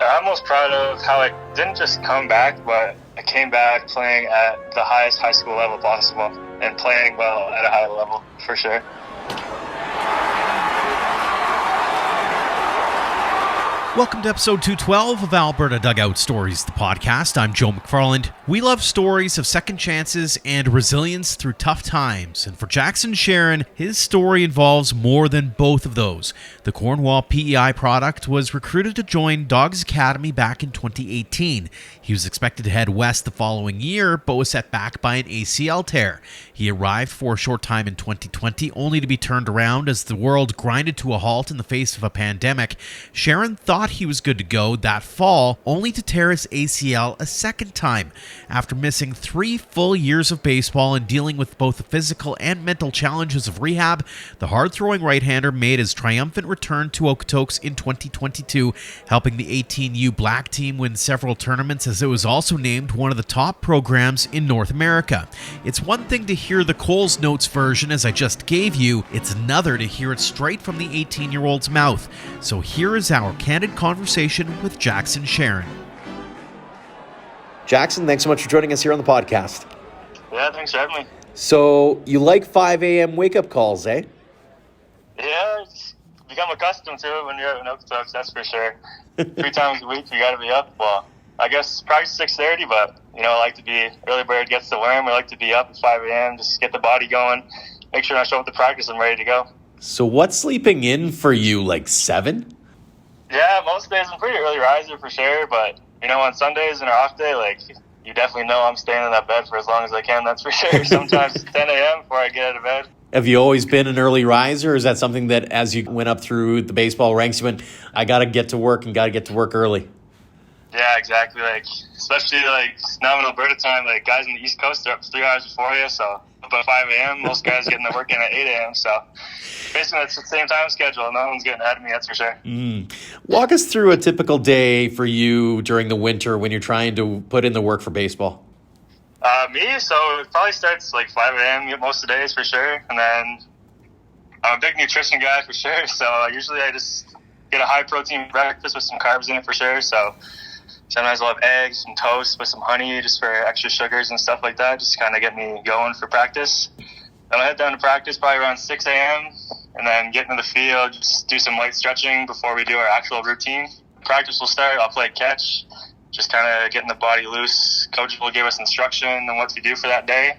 I'm most proud of how I didn't just come back, but I came back playing at the highest high school level possible and playing well at a high level, for sure. Welcome to episode 212 of Alberta Dugout Stories, the podcast. I'm Joe McFarland. We love stories of second chances and resilience through tough times. And for Jackson Sherren, his story involves more than both of those. The Cornwall PEI product was recruited to join Dawgs Academy back in 2018. He was expected to head west the following year, but was set back by an ACL tear. He arrived for a short time in 2020, only to be turned around as the world grinded to a halt in the face of a pandemic. Sherren thought he was good to go that fall, only to tear his ACL a second time. After missing 3 full years of baseball and dealing with both the physical and mental challenges of rehab, the hard-throwing right-hander made his triumphant return to Okotoks in 2022, helping the 18U Black team win several tournaments as it was also named one of the top programs in North America. It's one thing to hear the Coles Notes version as I just gave you, it's another to hear it straight from the 18-year-old's mouth. So here is our candid conversation with Jackson Sherren. Jackson, thanks so much for joining us here on the podcast. Yeah, thanks for having me. So, you like 5 a.m. wake-up calls, eh? Yeah, it's become accustomed to it when you're out in Okotoks, that's for sure. 3 times a week, you got to be up. Well, I guess practice 6:30, but, I like to be early bird gets the worm. I like to be up at 5 a.m., just get the body going, make sure I show up to practice, I'm ready to go. So, what's sleeping in for you, like 7? Yeah, most days I'm pretty early riser for sure, but, on Sundays and our off day, you definitely know I'm staying in that bed for as long as I can, that's for sure. Sometimes it's 10 a.m. before I get out of bed. Have you always been an early riser, or is that something that as you went up through the baseball ranks, you went, I got to get to work and got to get to work early? Yeah, exactly. Especially now in Alberta time, guys on the East Coast are up 3 hours before you, so up at 5 a.m., most guys getting their work in at 8 a.m., so basically it's the same time schedule. No one's getting ahead of me, that's for sure. Walk us through a typical day for you during the winter when you're trying to put in the work for baseball. So it probably starts 5 a.m. most of the days for sure, and then I'm a big nutrition guy for sure, so usually I just get a high protein breakfast with some carbs in it for sure, so sometimes I'll have eggs, some toast with some honey just for extra sugars and stuff like that, just to kind of get me going for practice. Then I'll head down to practice probably around 6 a.m. and then get into the field, just do some light stretching before we do our actual routine. Practice will start, I'll play catch, just kind of getting the body loose. Coach will give us instruction on what to do for that day.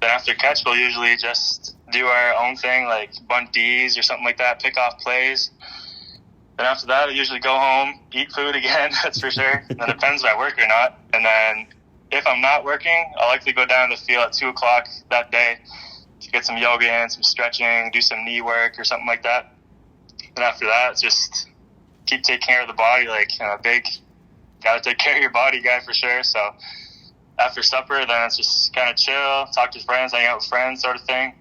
Then after catch, we'll usually just do our own thing, like bunt Ds or something like that, pick off plays. Then after that, I usually go home, eat food again, that's for sure. And it depends if I work or not. And then if I'm not working, I'll likely go down to the field at 2 o'clock that day to get some yoga in, some stretching, do some knee work or something like that. And after that, just keep taking care of the body, big, gotta take care of your body guy for sure. So after supper, then it's just kind of chill, talk to friends, hang out with friends sort of thing.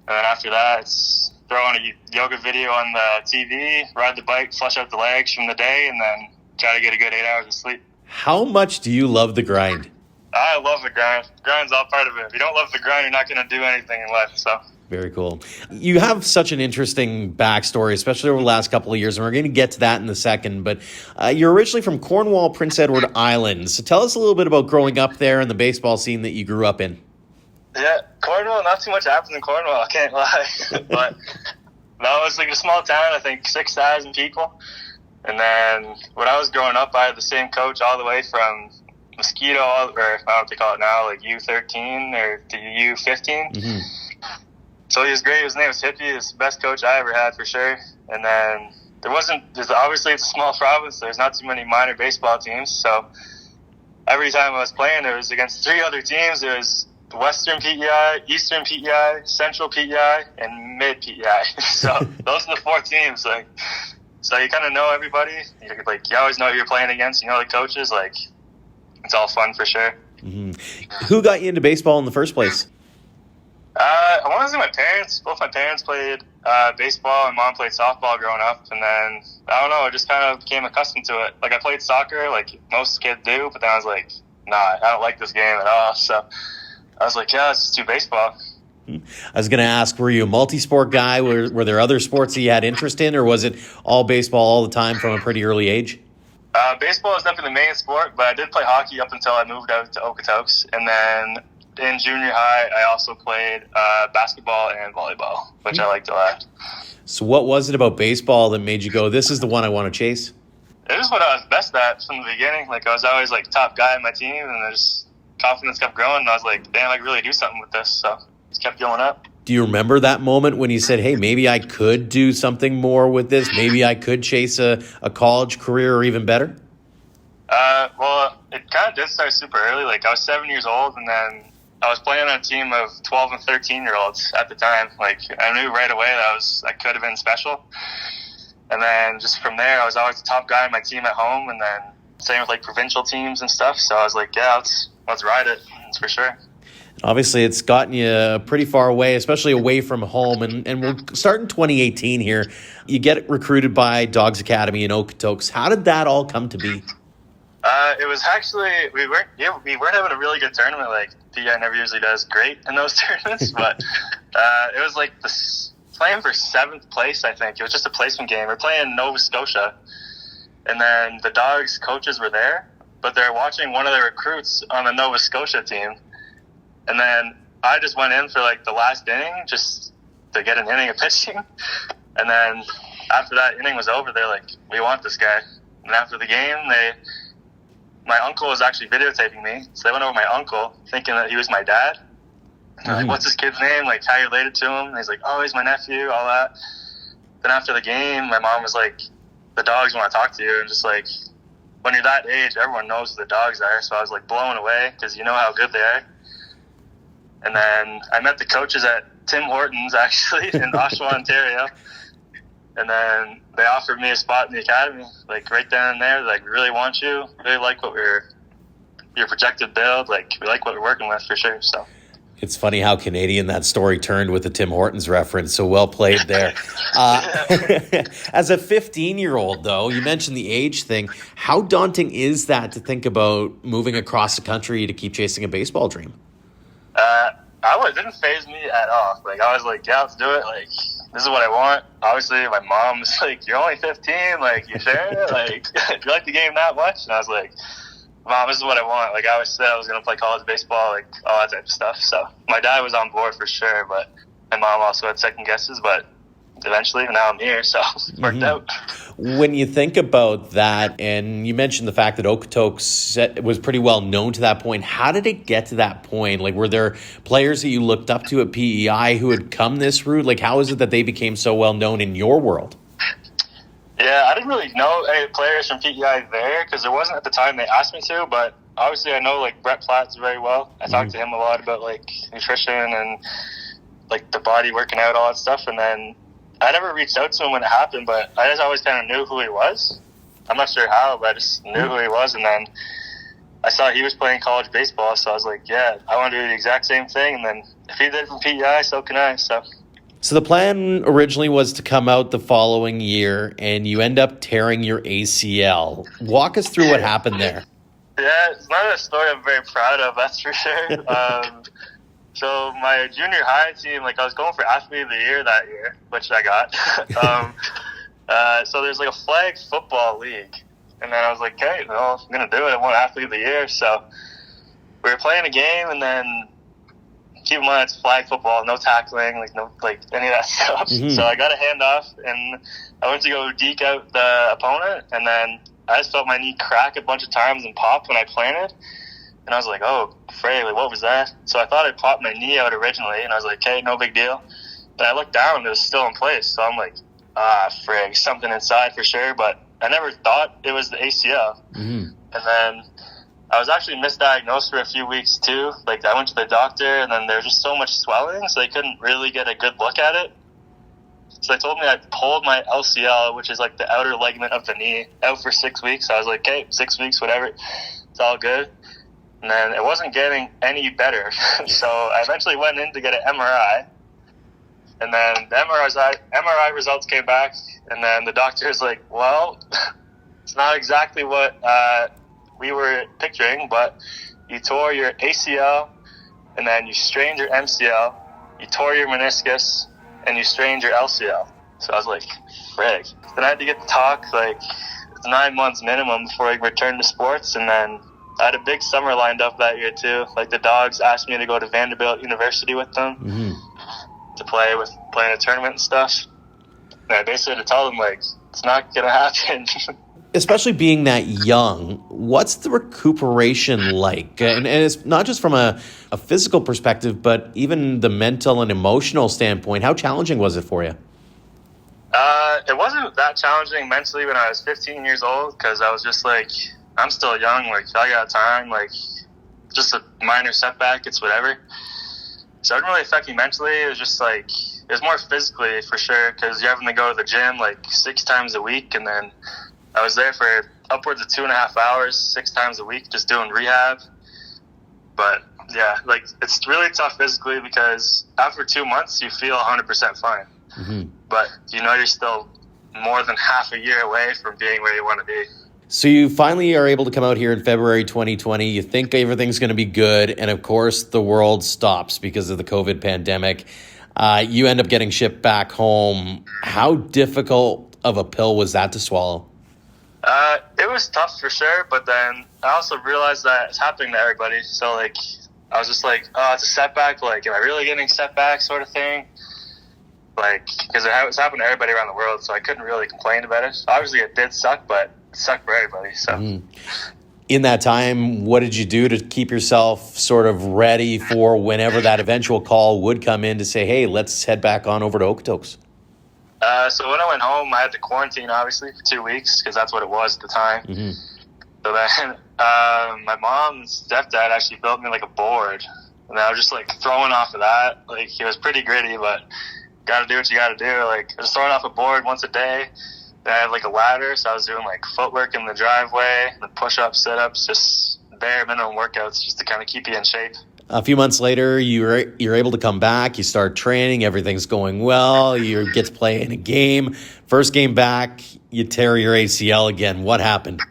And then after that, it's throw on a yoga video on the TV, ride the bike, flush out the legs from the day, and then try to get a good 8 hours of sleep. How much do you love the grind? I love the grind. Grind's all part of it. If you don't love the grind, you're not going to do anything in life. So very cool. You have such an interesting backstory, especially over the last couple of years, and we're going to get to that in a second. But you're originally from Cornwall, Prince Edward Island. So tell us a little bit about growing up there and the baseball scene that you grew up in. Yeah, Cornwall, not too much happens in Cornwall, I can't lie. But that was a small town, I think 6,000 people. And then when I was growing up, I had the same coach all the way from Mosquito, or I don't know what they call it now, U13 or to U15. Mm-hmm. So he was great. His name was Hippie. He was the best coach I ever had for sure. And then obviously it's a small province. There's not too many minor baseball teams. So every time I was playing, it was against 3 other teams. It was Western PEI, Eastern PEI, Central PEI, and Mid PEI. So those are the 4 teams. So you kind of know everybody. You always know who you're playing against. You know the coaches. It's all fun for sure. Mm-hmm. Who got you into baseball in the first place? I want to say my parents. Both my parents played baseball, and mom played softball growing up. And then, I don't know, I just kind of became accustomed to it. I played soccer like most kids do, but then I was like, nah, I don't like this game at all. So I was like, yeah, let's just do baseball. I was going to ask, were you a multi-sport guy? Were there other sports that you had interest in, or was it all baseball all the time from a pretty early age? Baseball is definitely the main sport, but I did play hockey up until I moved out to Okotoks. And then in junior high, I also played basketball and volleyball, which I liked a lot. So what was it about baseball that made you go, this is the one I want to chase? It was what I was best at from the beginning. Like, I was always, like, top guy on my team, and just confidence kept growing. And I was like, damn, I can really do something with this. So just kept going up. Do you remember that moment when you said, hey, maybe I could do something more with this? Maybe I could chase a college career or even better? Well, it kind of did start super early. Like, I was 7 years old, and then I was playing on a team of 12 and 13-year-olds at the time. Like, I knew right away that I could have been special. And then just from there, I was always the top guy on my team at home, and then same with, like, provincial teams and stuff. So I was like, yeah, let's ride it. That's for sure. Obviously, it's gotten you pretty far away, especially away from home. And we'll start in 2018 here. You get recruited by Dawgs Academy in Okotoks. How did that all come to be? It was actually, we weren't having a really good tournament. Like, PI never usually does great in those tournaments, but it was like playing for 7th place, I think. It was just a placement game. We're playing Nova Scotia, and then the Dawgs coaches were there, but they're watching one of the recruits on the Nova Scotia team. And then I just went in for, like, the last inning just to get an inning of pitching. And then after that inning was over, they're like, we want this guy. And after the game, my uncle was actually videotaping me. So they went over my uncle thinking that he was my dad. And they're like, what's this kid's name? Like, how you related to him? And he's like, oh, he's my nephew, all that. Then after the game, my mom was like, the Dawgs want to talk to you. And just, like, when you're that age, everyone knows who the Dawgs are. So I was, like, blown away because you know how good they are. And then I met the coaches at Tim Hortons, actually, in Oshawa, Ontario. And then they offered me a spot in the academy, like, right down there. Like, we really want you. Really like your projected build. Like, we like what we're working with for sure. So it's funny how Canadian that story turned with the Tim Hortons reference. So well played there. As a 15-year-old, though, you mentioned the age thing. How daunting is that to think about moving across the country to keep chasing a baseball dream? It didn't faze me at all. Like, I was like, yeah, let's do it. Like, this is what I want. Obviously, my mom was like, you're only 15. Like, you sure? Like, do you like the game that much? And I was like, Mom, this is what I want. Like, I always said I was going to play college baseball, like, all that type of stuff. So my dad was on board for sure, but my mom also had second guesses. But eventually, now I'm here, so it worked out. When you think about that, and you mentioned the fact that Okotoks was pretty well known to that point, how did it get to that point? Like, were there players that you looked up to at PEI who had come this route? Like, how is it that they became so well known in your world? Yeah, I didn't really know any players from PEI there because there wasn't at the time they asked me to, but obviously I know, like, Brett Platts very well. I talked to him a lot about, like, nutrition and, like, the body working out, all that stuff, and then I never reached out to him when it happened, but I just always kind of knew who he was. I'm not sure how, but I just knew who he was. And then I saw he was playing college baseball, so I was like, yeah, I want to do the exact same thing. And then if he did it from PEI, so can I. So the plan originally was to come out the following year, and you end up tearing your ACL. Walk us through what happened there. Yeah, it's not a story I'm very proud of, that's for sure. So my junior high team, like, I was going for athlete of the year that year, which I got. So there's, like, a flag football league. And then I was like, okay, well, I'm going to do it. I want athlete of the year. So we were playing a game, and then keep in mind it's flag football, no tackling, like, no, like, any of that stuff. Mm-hmm. So I got a handoff, and I went to go deke out the opponent, and then I just felt my knee crack a bunch of times and pop when I planted. And I was like, oh, fray, like, what was that? So I thought I popped my knee out originally, and I was like, okay, no big deal. Then I looked down, and it was still in place. So I'm like, frig, something inside for sure. But I never thought it was the ACL. Mm-hmm. And then I was actually misdiagnosed for a few weeks, too. Like, I went to the doctor, and then there was just so much swelling, so they couldn't really get a good look at it. So they told me I pulled my LCL, which is, like, the outer ligament of the knee, out for 6 weeks. So I was like, okay, 6 weeks, whatever. It's all good. And then it wasn't getting any better. So I eventually went in to get an MRI. And then the MRI results came back. And then the doctor was like, well, it's not exactly what we were picturing, but you tore your ACL, and then you strained your MCL, you tore your meniscus, and you strained your LCL. So I was like, frig. Then I had to get the talk, like, it's 9 months minimum before I return to sports. And then I had a big summer lined up that year too. Like the Dawgs asked me to go to Vanderbilt University with them to play in a tournament and stuff. And I basically had to tell them, like, it's not going to happen. Especially being that young, what's the recuperation like? And it's not just from a physical perspective, but even the mental and emotional standpoint. How challenging was it for you? It wasn't that challenging mentally when I was 15 years old, because I was just like, I'm still young, like, I got time, like, just a minor setback, it's whatever. So it didn't really affect me mentally. It was just like, it was more physically for sure, because you're having to go to the gym like 6 times a week, and then I was there for upwards of 2.5 hours, 6 times a week, just doing rehab. But yeah, like, it's really tough physically, because after 2 months, you feel 100% fine. But you know, you're still more than half a year away from being where you want to be. So you finally are able to come out here in February 2020. You think everything's going to be good. And of course, the world stops because of the COVID pandemic. You end up getting shipped back home. How difficult of a pill was that to swallow? It was tough for sure. But then I also realized that it's happening to everybody. So, like, I was just like, oh, it's a setback. Like, am I really getting setback sort of thing? Like, because it was happening to everybody around the world. So I couldn't really complain about it. Obviously, it did suck, but sucked for everybody. So in that time, what did you do to keep yourself sort of ready for whenever that eventual call would come in to say, hey, let's head back on over to Okotoks? So when I went home, I had to quarantine, obviously, for 2 weeks, because that's what it was at the time. So then my mom's stepdad actually built me like a board, and I was just like throwing off of that. Like, it was pretty gritty, but gotta do what you gotta do. Like, I was throwing off a board once a day. Then I had like a ladder, so I was doing like footwork in the driveway, the push-ups, sit-ups, just bare minimum workouts just to kind of keep you in shape. A few months later, you're able to come back. You start training. Everything's going well. You get to play in a game. First game back, you tear your ACL again. What happened?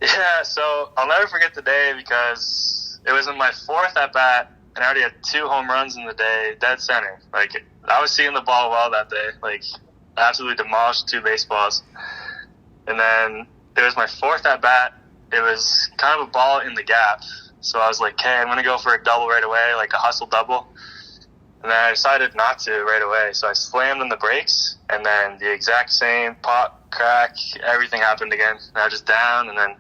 Yeah, so I'll never forget the day, because it was in my 4th at-bat, and I already had 2 home runs in the day, dead center. Like, I was seeing the ball well that day. Like, absolutely demolished 2 baseballs. And then it was my 4th at-bat. It was kind of a ball in the gap. So I was like, okay, I'm going to go for a double right away, like a hustle double. And then I decided not to right away. So I slammed on the brakes, and then the exact same pop, crack, everything happened again. And I was just down, and then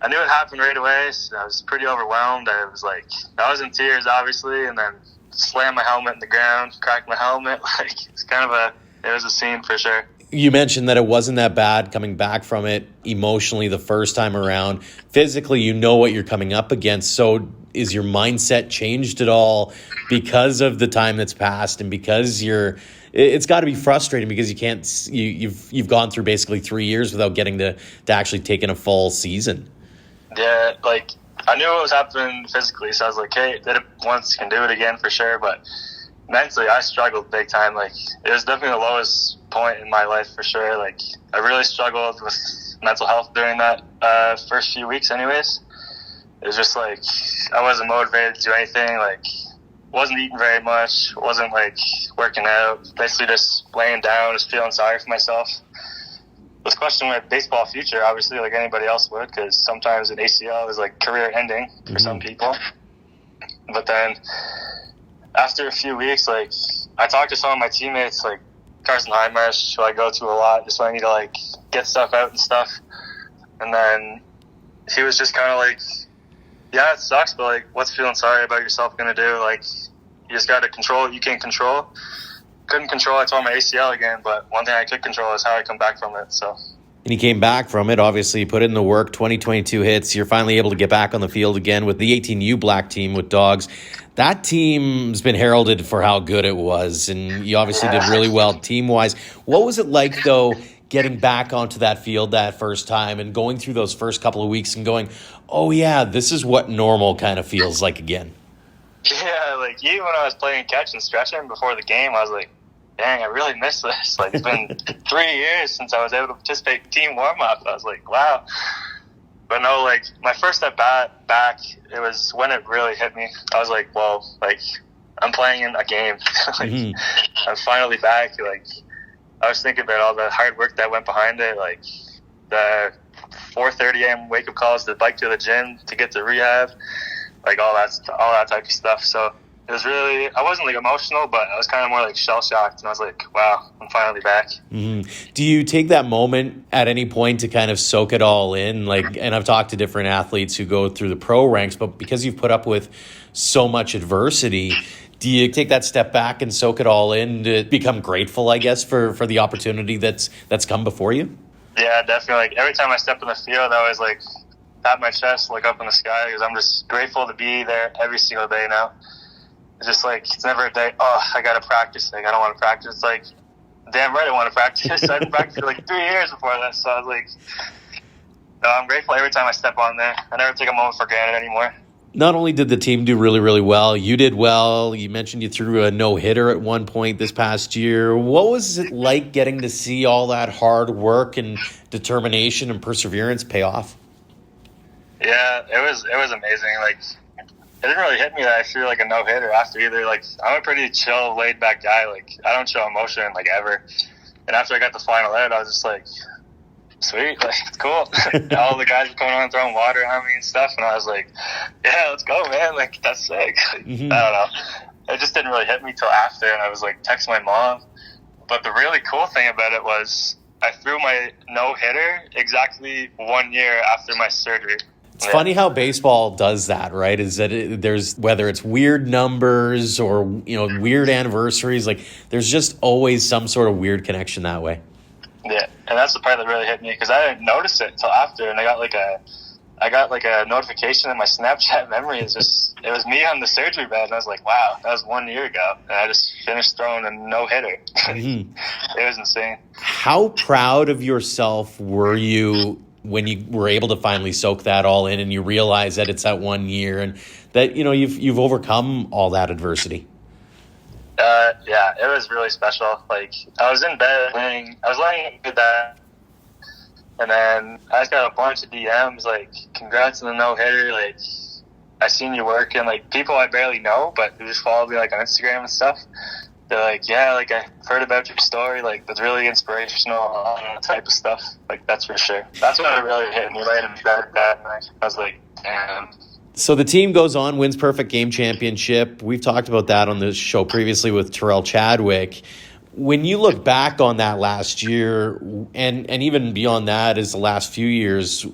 I knew it happened right away. So I was pretty overwhelmed. I was like, I was in tears, obviously, and then slammed my helmet in the ground, cracked my helmet. Like, it's kind of it was a scene for sure. You mentioned that it wasn't that bad coming back from it emotionally the first time around. Physically, you know what you're coming up against. So is your mindset changed at all because of the time that's passed, and because it's got to be frustrating because you've gone through basically 3 years without getting to actually take in a full season? Yeah, like, I knew what was happening physically, so I was like, hey, did it once, can do it again for sure. But mentally, I struggled big time. Like, it was definitely the lowest point in my life for sure. Like, I really struggled with mental health during that first few weeks anyways. It was just like, I wasn't motivated to do anything. Like, wasn't eating very much, wasn't like working out, basically just laying down, just feeling sorry for myself. Was questioning my baseball future, obviously, like anybody else would, because sometimes an ACL is like career ending for some people. But then after a few weeks, like, I talked to some of my teammates, like Carson Heimarsh, who I go to a lot, just when I need to like get stuff out and stuff. And then he was just kind of like, yeah, it sucks, but like, what's feeling sorry about yourself gonna do? Like, you just gotta control what you can control. Couldn't control, I tore my ACL again, but one thing I could control is how I come back from it. So. And he came back from it, obviously, put in the work, 2022 hits. You're finally able to get back on the field again with the 18U black team with Dawgs. That team's been heralded for how good it was, and you obviously did really well team-wise. What was it like, though, getting back onto that field that first time and going through those first couple of weeks and going, oh, yeah, this is what normal kind of feels like again? Yeah, like, even when I was playing catch and stretching before the game, I was like, dang, I really miss this. Like, it's been 3 years since I was able to participate in team warm-up. I was like, wow. But no, like, my first at-bat back, it was when it really hit me. I was like, well, like, I'm playing in a game. Like, I'm finally back. Like, I was thinking about all the hard work that went behind it. Like, the 4:30 a.m. wake up calls to bike to the gym to get to rehab, like all that type of stuff. So it was really, I wasn't like emotional, but I was kind of more like shell shocked, and I was like, wow, I'm finally back. Mm-hmm. Do you take that moment at any point to kind of soak it all in? Like, and I've talked to different athletes who go through the pro ranks, but because you've put up with so much adversity, do you take that step back and soak it all in to become grateful, I guess, for the opportunity that's come before you? Yeah, definitely. Like every time I step in the field, I always like pat my chest, look up in the sky, because I'm just grateful to be there every single day now. It's just like, it's never a day, oh, I got to practice. Like, I don't want to practice. It's like, damn right I want to practice. I've been practicing like 3 years before that. So I was like, no, I'm grateful every time I step on there. I never take a moment for granted anymore. Not only did the team do really, really well, you did well. You mentioned you threw a no-hitter at one point this past year. What was it like getting to see all that hard work and determination and perseverance pay off? Yeah, it was amazing. Like, it didn't really hit me that I threw like a no-hitter after either. Like, I'm a pretty chill, laid-back guy. Like, I don't show emotion like ever. And after I got the final out, I was just like, sweet, like, it's cool. All the guys were coming on throwing water on me and stuff, and I was like, yeah, let's go, man. Like, that's sick. Mm-hmm. I don't know. It just didn't really hit me till after, and I was like texting my mom. But the really cool thing about it was I threw my no-hitter exactly 1 year after my surgery. It's funny how baseball does that, right? Is that there's, whether it's weird numbers or, weird anniversaries, like there's just always some sort of weird connection that way. Yeah, and that's the part that really hit me, because I didn't notice it till after, and I got like a notification in my Snapchat memory. It was me on the surgery bed, and I was like, wow, that was 1 year ago, and I just finished throwing a no-hitter. Mm-hmm. It was insane. How proud of yourself were you when you were able to finally soak that all in and you realize that it's that 1 year and that, you've overcome all that adversity? Yeah, it was really special. Like, I was in bed laying with that, and then I just got a bunch of DMs like, congrats on the no-hitter, like, I seen you working, like, people I barely know, but who just follow me, like, on Instagram and stuff. They're like, yeah, like, I heard about your story, like, it's really inspirational, all that type of stuff. Like, that's for sure. That's what really hit me right in bed that night. I was like, damn. So the team goes on, wins Perfect Game Championship. We've talked about that on the show previously with Terrell Chadwick. When you look back on that last year, and even beyond that is the last few years,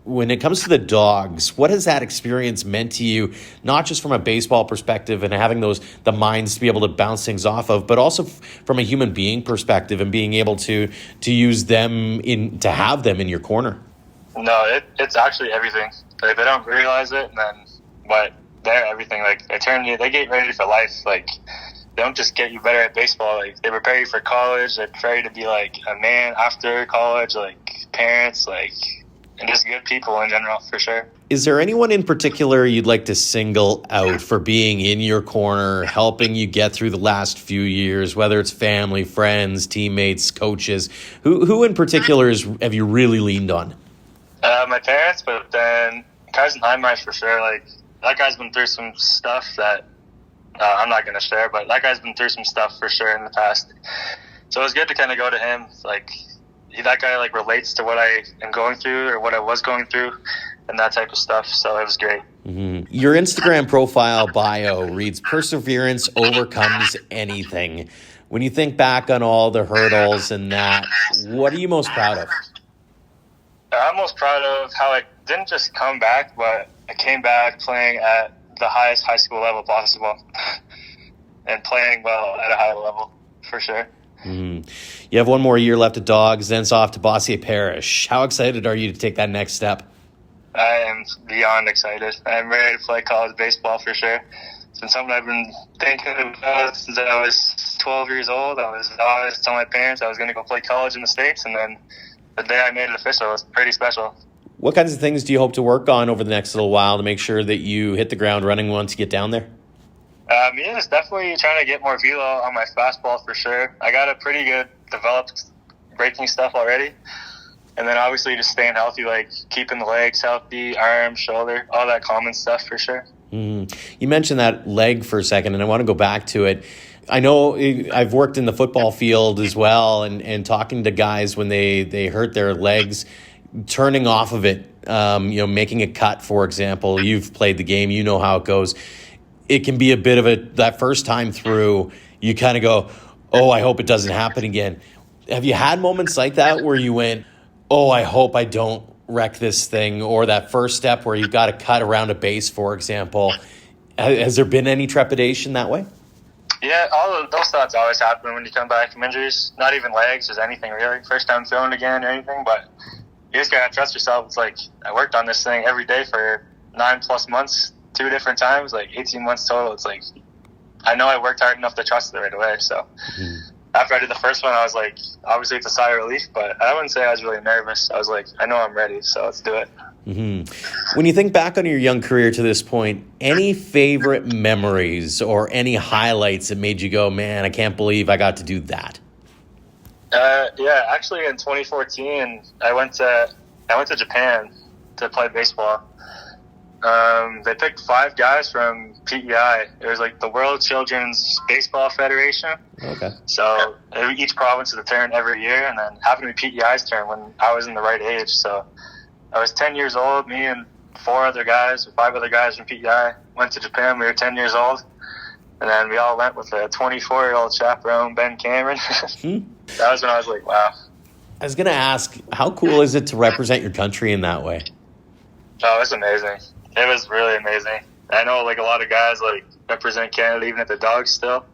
when it comes to the Dawgs, what has that experience meant to you, not just from a baseball perspective and having the minds to be able to bounce things off of, but also from a human being perspective and being able to use them to have them in your corner? No, it's actually everything. Like, they don't realize it, but they're everything. Like, they get ready for life. Like, they don't just get you better at baseball. Like, they prepare you for college. They prepare you to be like a man after college, like parents, like, and just good people in general, for sure. Is there anyone in particular you'd like to single out for being in your corner, helping you get through the last few years, whether it's family, friends, teammates, coaches? Who in particular have you really leaned on? My parents, but then Cousin Heinreich for sure. Like, that guy's been through some stuff that I'm not going to share, but that guy's been through some stuff for sure in the past. So it was good to kind of go to him. Like, that guy like relates to what I am going through or what I was going through and that type of stuff. So it was great. Mm-hmm. Your Instagram profile bio reads, "Perseverance overcomes anything." When you think back on all the hurdles and that, what are you most proud of? I'm most proud of how I didn't just come back, but I came back playing at the highest high school level possible and playing well at a high level, for sure. Mm-hmm. You have one more year left at Dawgs, then it's off to Bossier Parish. How excited are you to take that next step? I am beyond excited. I'm ready to play college baseball for sure. It's been something I've been thinking about since I was 12 years old. I was always telling my parents I was going to go play college in the States, and then the day I made it official, it was pretty special. What kinds of things do you hope to work on over the next little while to make sure that you hit the ground running once you get down there? Me is definitely trying to get more velo on my fastball for sure. I got a pretty good developed breaking stuff already. And then obviously just staying healthy, like keeping the legs healthy, arm, shoulder, all that common stuff for sure. Mm-hmm. You mentioned that leg for a second, and I want to go back to it. I know I've worked in the football field as well, and talking to guys when they hurt their legs, turning off of it, making a cut, for example. You've played the game, you know how it goes. It can be a bit of that first time through, you kind of go, oh, I hope it doesn't happen again. Have you had moments like that where you went, oh, I hope I don't wreck this thing, or that first step where you've got to cut around a base, for example? Has there been any trepidation that way? Yeah, all of those thoughts always happen when you come back from injuries. Not even legs, just anything really. First time throwing again or anything, but you just gotta trust yourself. It's like I worked on this thing every day for 9+ months, 2 different times, like 18 months total. It's like I know I worked hard enough to trust it right away. So after I did the first one, I was like, obviously it's a sigh of relief, but I wouldn't say I was really nervous. I was like, I know I'm ready, so let's do it. When you think back on your young career to this point, any favorite memories or any highlights that made you go, man, I can't believe I got to do that? Yeah, actually in 2014, I went to Japan to play baseball. They picked 5 guys from PEI. It was like the World Children's Baseball Federation. Okay. So each province is a turn every year, and then happened to be PEI's turn when I was in the right age. So I was 10 years old. Me and 5 other guys from PEI went to Japan. We were 10 years old. And then we all went with a 24-year-old chaperone, Ben Cameron. That was when I was like, wow. I was going to ask, how cool is it to represent your country in that way? Oh, it's amazing. It was really amazing. I know like a lot of guys like represent Canada even at the Dawgs still.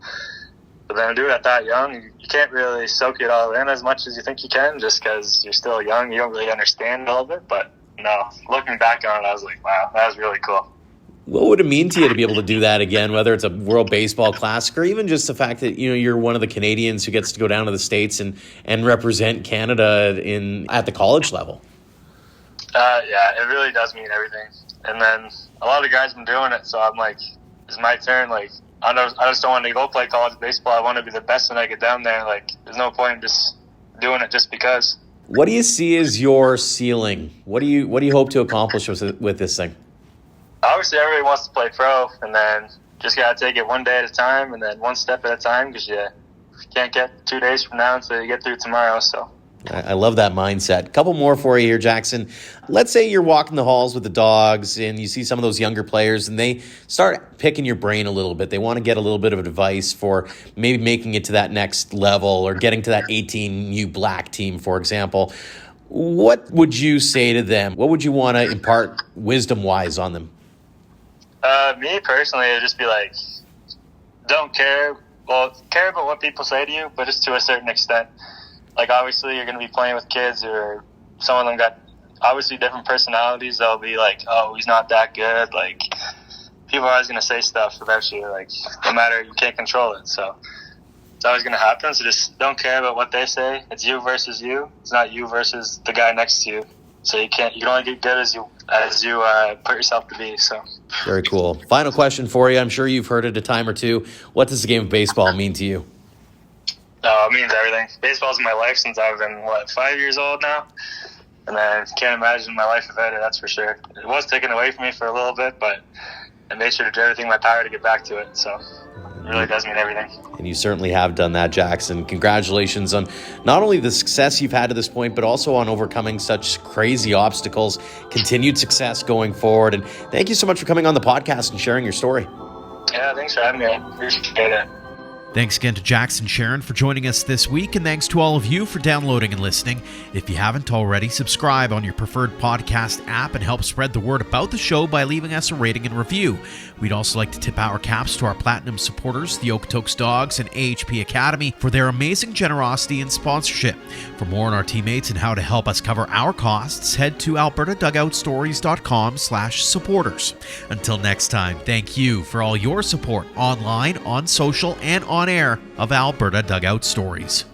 But then to do it at that young, you can't really soak it all in as much as you think you can just because you're still young. You don't really understand all of it. But no, looking back on it, I was like, wow, that was really cool. What would it mean to you to be able to do that again, whether it's a World Baseball Classic or even just the fact that you're one of the Canadians who gets to go down to the States and represent Canada at the college level? Yeah, it really does mean everything. And then a lot of guys have been doing it, so I'm like, it's my turn. Like, I just don't want to go play college baseball. I want to be the best when I get down there. Like, there's no point in just doing it just because. What do you see as your ceiling? What do you hope to accomplish with this thing? Obviously, everybody wants to play pro, and then just got to take it one day at a time and then one step at a time because you can't get 2 days from now until you get through tomorrow, so. I love that mindset. A couple more for you here, Jackson. Let's say you're walking the halls with the Dawgs and you see some of those younger players and they start picking your brain a little bit. They want to get a little bit of advice for maybe making it to that next level or getting to that 18U black team, for example. What would you say to them? What would you want to impart wisdom-wise on them? Me personally, it would just be like, don't care. Well, care about what people say to you, but just to a certain extent. Like, obviously, you're going to be playing with kids or some of them got obviously different personalities. They'll be like, oh, he's not that good. Like, people are always going to say stuff eventually. Like, no matter, you can't control it. So it's always going to happen. So just don't care about what they say. It's you versus you. It's not you versus the guy next to you. So you can only get good as you put yourself to be. So very cool. Final question for you. I'm sure you've heard it a time or two. What does the game of baseball mean to you? Oh, it means everything. Baseball's in my life since I've been, 5 years old now? And I can't imagine my life without it, that's for sure. It was taken away from me for a little bit, but I made sure to do everything in my power to get back to it. So it really does mean everything. And you certainly have done that, Jackson. Congratulations on not only the success you've had to this point, but also on overcoming such crazy obstacles, continued success going forward. And thank you so much for coming on the podcast and sharing your story. Yeah, thanks for having me. I appreciate it. Thanks again to Jackson Sherren for joining us this week, and thanks to all of you for downloading and listening. If you haven't already, subscribe on your preferred podcast app and help spread the word about the show by leaving us a rating and review. We'd also like to tip our caps to our platinum supporters, the Okotoks Dawgs and AHP Academy, for their amazing generosity and sponsorship. For more on our teammates and how to help us cover our costs, head to albertadugoutstories.com/supporters. Until next time, thank you for all your support online, on social, and on air of Alberta Dugout Stories.